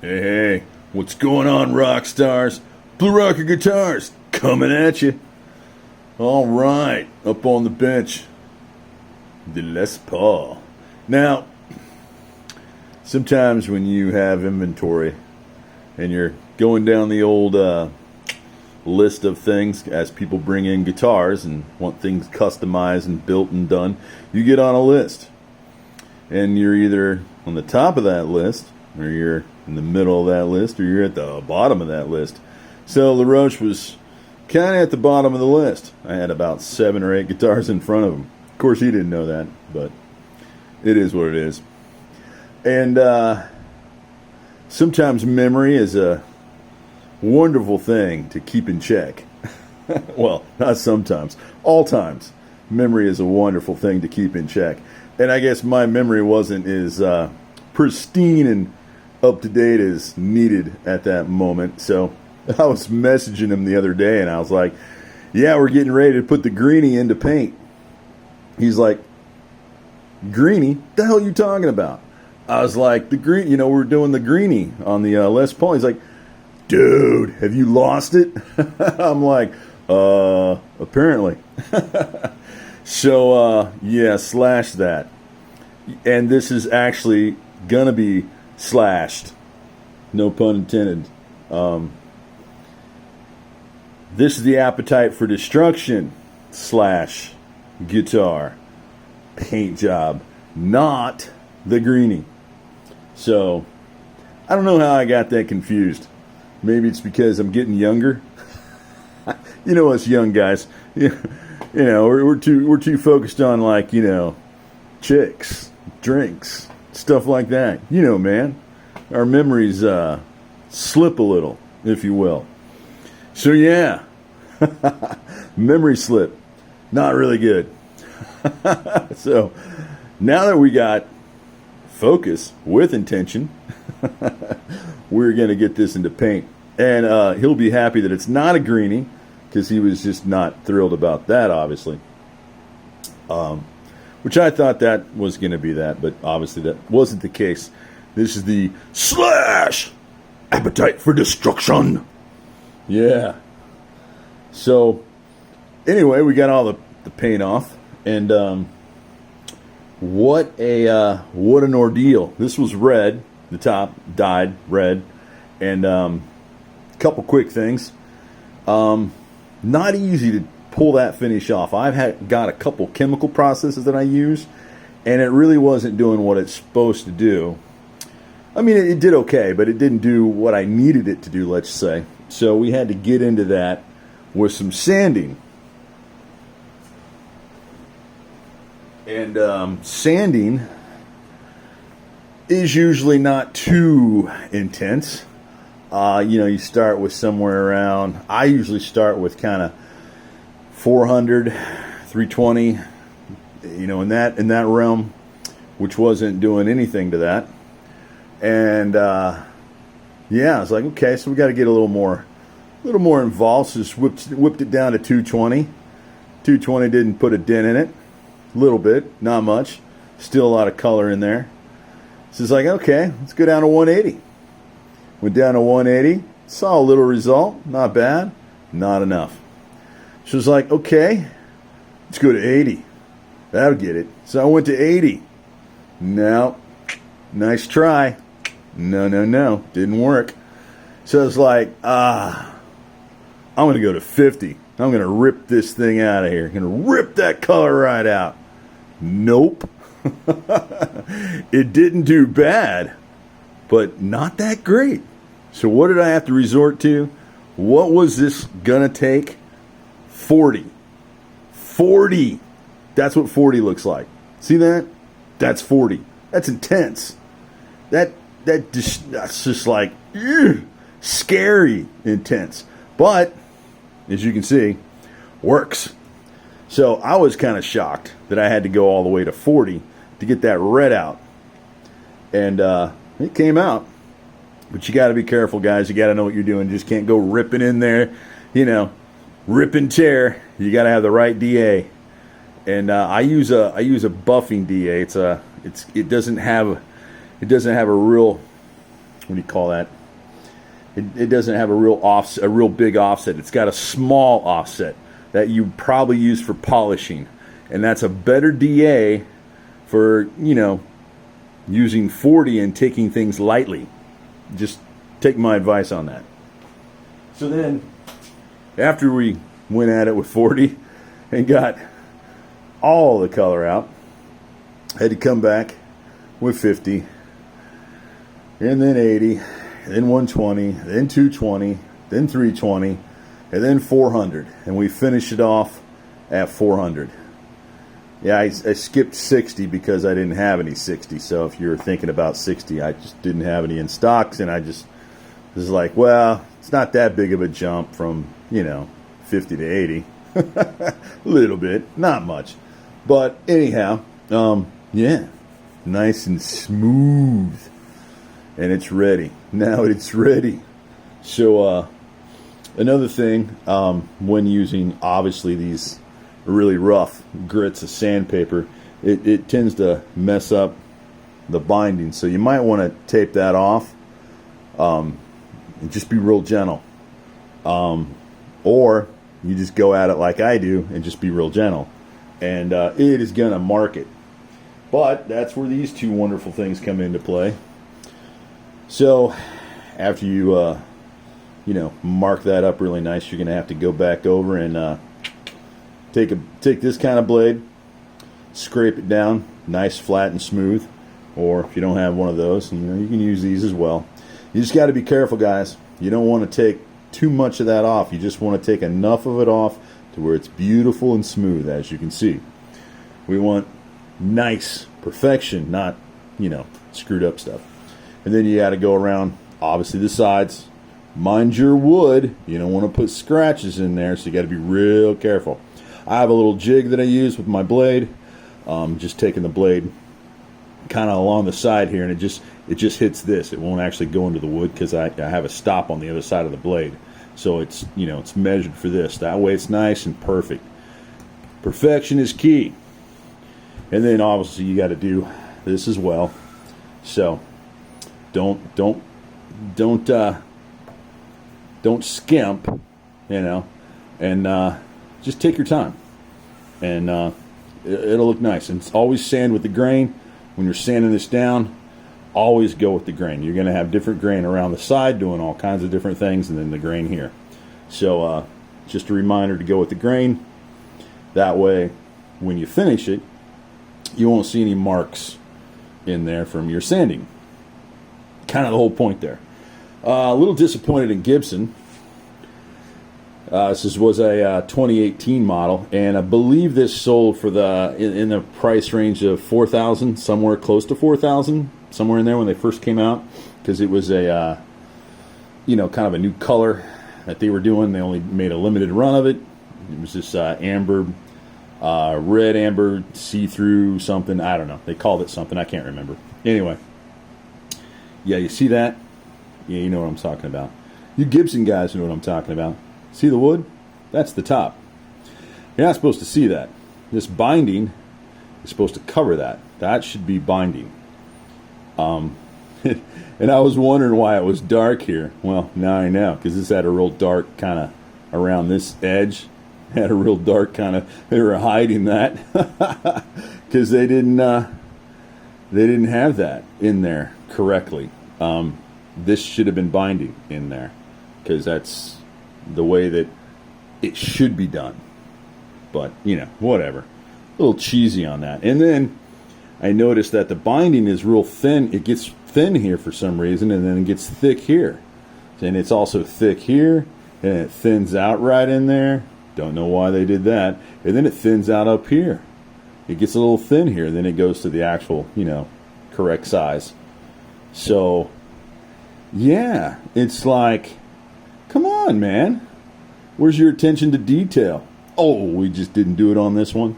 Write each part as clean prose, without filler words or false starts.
Hey, hey, what's going on, rock stars? Blue Rocker Guitars coming at you. All right, up on the bench, the Les Paul. Now, sometimes when you have inventory and you're going down the old list of things as people bring in guitars and want things customized and built and done, you get on a list. And you're either on the top of that list, or you're in the middle of that list, or you're at the bottom of that list. So LaRoche was kind of at the bottom of the list. I had about 7 or 8 guitars in front of him. Of course, he didn't know that, but it is what it is. And sometimes memory is a wonderful thing to keep in check. Well, not sometimes. All times. Memory is a wonderful thing to keep in check. And I guess my memory wasn't as pristine and up-to-date as needed at that moment. So I was messaging him the other day, and I was like, yeah, we're getting ready to put the Greenie into paint. He's like, Greenie? What the hell are you talking about? I was like, the Greenie, we're doing the Greenie on the Les Paul. He's like, dude, have you lost it? I'm like, apparently. So, yeah, slash that. And this is actually gonna be slashed. No pun intended. This is the Appetite for Destruction / guitar paint job, not the Greenie. So, I don't know how I got that confused. Maybe it's because I'm getting younger. You know us young guys. We're too focused on, like, chicks, drinks, stuff like that. Man, our memories slip a little, if you will. So yeah, memory slip, not really good. So now that we got focus with intention, we're gonna get this into paint, and he'll be happy that it's not a Greenie, because he was just not thrilled about that, obviously. Which I thought that was going to be that, but obviously that wasn't the case. This is the / Appetite for Destruction. Yeah. So, anyway, we got all the paint off, and what an ordeal. This was red. The top dyed red, and a couple quick things. Not easy to pull that finish off. I've got a couple chemical processes that I use, and it really wasn't doing what it's supposed to do. I mean, it did okay, but it didn't do what I needed it to do, let's say. So we had to get into that with some sanding. And sanding is usually not too intense. You start with somewhere around, I usually start with kind of 400, 320, in that realm, which wasn't doing anything to that. And, yeah, I was like, okay, so we got to get a little more involved. So just whipped it down to 220. 220 didn't put a dent in it. A little bit, not much. Still a lot of color in there. So it's like, okay, let's go down to 180. Went down to 180, saw a little result, not bad, not enough. She was like, okay, let's go to 80. That'll get it. So I went to 80. No, nice try. No, didn't work. So I was like, I'm going to go to 50. I'm going to rip this thing out of here. I'm going to rip that color right out. Nope. It didn't do bad, but not that great. So what did I have to resort to? What was this gonna take? 40. 40. That's what 40 looks like. See that? That's 40. That's intense. That's just like scary intense. But as you can see, works. So I was kind of shocked that I had to go all the way to 40 to get that red out. And it came out. But you got to be careful, guys. You got to know what you're doing. You just can't go ripping in there, rip and tear. You got to have the right DA. And I use a buffing DA. It doesn't have a real what do you call that? It doesn't have a real big offset. It's got a small offset that you probably use for polishing, and that's a better DA for, you know, using 40 and taking things lightly. Just take my advice on that. So then, after we went at it with 40 and got all the color out, I had to come back with 50, and then 80, and then 120, then 220, then 320, and then 400, and we finished it off at 400. Yeah, I skipped 60 because I didn't have any 60. So if you're thinking about 60, I just didn't have any in stocks, and I just was like, well, it's not that big of a jump from, you know, 50 to 80. A little bit, not much. But anyhow, yeah, nice and smooth, and it's ready. Now it's ready. So another thing, when using obviously these really rough grits of sandpaper, it tends to mess up the binding, so you might want to tape that off, and just be real gentle, or you just go at it like I do and just be real gentle, and it is gonna mark it. But that's where these two wonderful things come into play. So after you you know, mark that up really nice, you're gonna have to go back over and take this kind of blade, scrape it down nice, flat, and smooth. Or if you don't have one of those, you know, you can use these as well. You just got to be careful, guys. You don't want to take too much of that off. You just want to take enough of it off to where it's beautiful and smooth, as you can see. We want nice perfection, not, you know, screwed up stuff. And then you got to go around, obviously, the sides. Mind your wood. You don't want to put scratches in there, so you got to be real careful. I have a little jig that I use with my blade. Just taking the blade kind of along the side here, and it just hits this. It won't actually go into the wood because I have a stop on the other side of the blade. So it's, you know, it's measured for this. That way it's nice and perfect. Perfection is key. And then obviously you got to do this as well. So don't skimp, you know, and just take your time, and it'll look nice. And it's always sand with the grain. When you're sanding this down, always go with the grain. You're going to have different grain around the side doing all kinds of different things, and then the grain here. So just a reminder to go with the grain. That way, when you finish it, you won't see any marks in there from your sanding. Kind of the whole point there. A little disappointed in Gibson. This was a 2018 model, and I believe this sold for in the price range of $4,000, somewhere close to $4,000, somewhere in there when they first came out, because it was a you know, kind of a new color that they were doing. They only made a limited run of it. It was this amber, red amber see-through something. I don't know. They called it something. I can't remember. Anyway, yeah, you see that? Yeah, you know what I'm talking about. You Gibson guys know what I'm talking about. See the wood? That's the top. You're not supposed to see that. This binding is supposed to cover that. That should be binding. And I was wondering why it was dark here. Well, now I know, because this had a real dark kind of around this edge. Had a real dark kind of. They were hiding that because they didn't have that in there correctly. This should have been binding in there, because that's the way that it should be done. But, you know, whatever. A little cheesy on that. And then I noticed that the binding is real thin. It gets thin here for some reason, and then it gets thick here. And it's also thick here, and it thins out right in there. Don't know why they did that. And then it thins out up here. It gets a little thin here, then it goes to the actual, you know, correct size. So, yeah, it's like, come on, man. Where's your attention to detail? Oh, we just didn't do it on this one.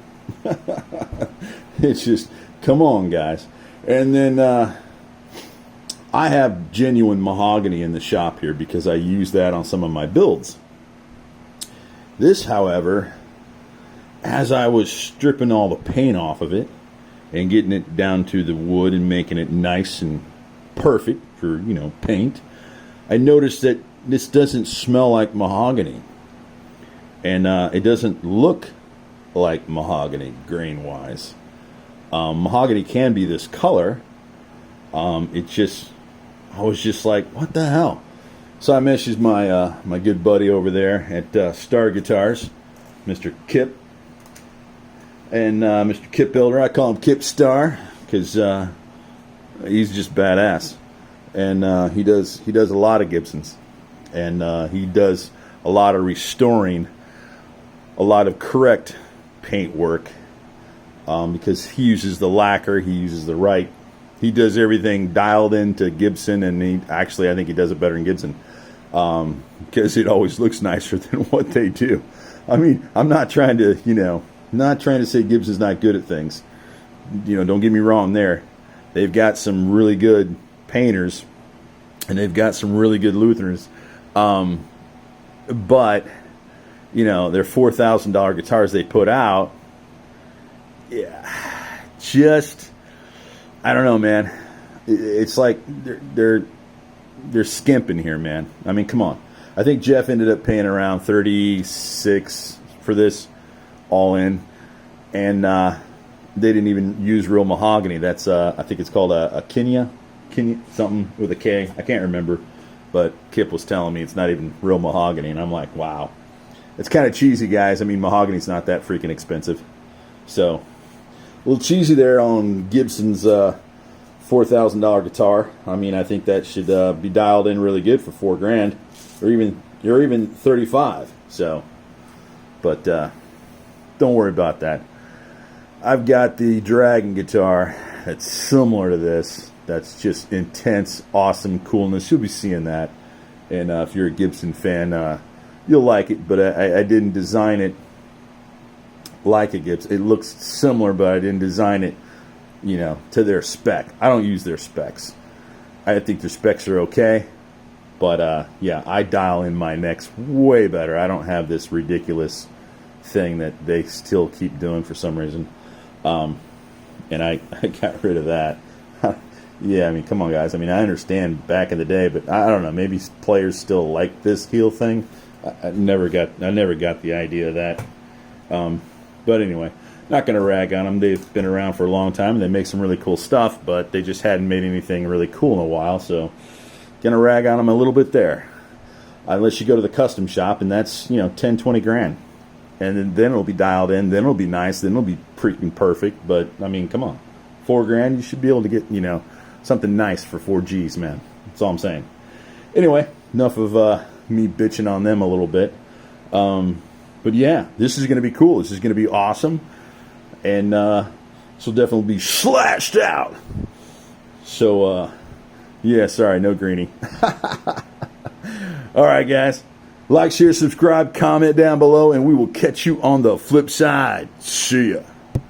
It's just, come on, guys. And then I have genuine mahogany in the shop here because I use that on some of my builds. This, however, as I was stripping all the paint off of it and getting it down to the wood and making it nice and perfect for paint. I noticed that this doesn't smell like mahogany, and it doesn't look like mahogany grain wise. Mahogany can be this color. I was just like, what the hell? So I messaged my good buddy over there at Star Guitars, Mr. Kip, and Mr. Kip Builder. I call him Kip Star because he's just badass, and he does a lot of Gibsons, and he does a lot of restoring, a lot of correct paint work, because he uses the lacquer, he uses the right. He does everything dialed into Gibson, and I think he does it better than Gibson, because it always looks nicer than what they do. I mean, I'm not trying to say Gibson's not good at things. Don't get me wrong there. They've got some really good painters, and they've got some really good Lutherans, but their $4,000 guitars they put out, I don't know, man. It's like they're skimping here, man. I mean, come on. I think Jeff ended up paying around $36 for this, all in, and they didn't even use real mahogany. That's I think it's called a Kenya something with a K. I can't remember, but Kip was telling me it's not even real mahogany, and I'm like, wow, it's kind of cheesy, guys. I mean, mahogany's not that freaking expensive, so. A little cheesy there on Gibson's $4,000 guitar. I mean, I think that should be dialed in really good for $4,000, or even 35. So, but don't worry about that. I've got the Dragon guitar that's similar to this. That's just intense, awesome coolness. You'll be seeing that, and if you're a Gibson fan, you'll like it. But I didn't design it like a Gibson. It looks similar, but I didn't design it, to their spec. I don't use their specs. I think their specs are okay, but yeah, I dial in my necks way better. I don't have this ridiculous thing that they still keep doing for some reason, and I got rid of that. Yeah, I mean, come on, guys. I mean, I understand back in the day, but I don't know. Maybe players still like this heel thing. I never got the idea of that. But anyway, not going to rag on them. They've been around for a long time, and they make some really cool stuff, but they just hadn't made anything really cool in a while, so going to rag on them a little bit there. Unless you go to the custom shop, and that's, 10, 20 grand. And then it'll be dialed in, then it'll be nice, then it'll be freaking perfect, but, I mean, come on. $4,000, you should be able to get, something nice for 4 G's, man. That's all I'm saying. Anyway, enough of me bitching on them a little bit. But yeah, this is going to be cool. This is going to be awesome. And this will definitely be slashed out. So, yeah, sorry, no Greenie. All right, guys. Like, share, subscribe, comment down below, and we will catch you on the flip side. See ya.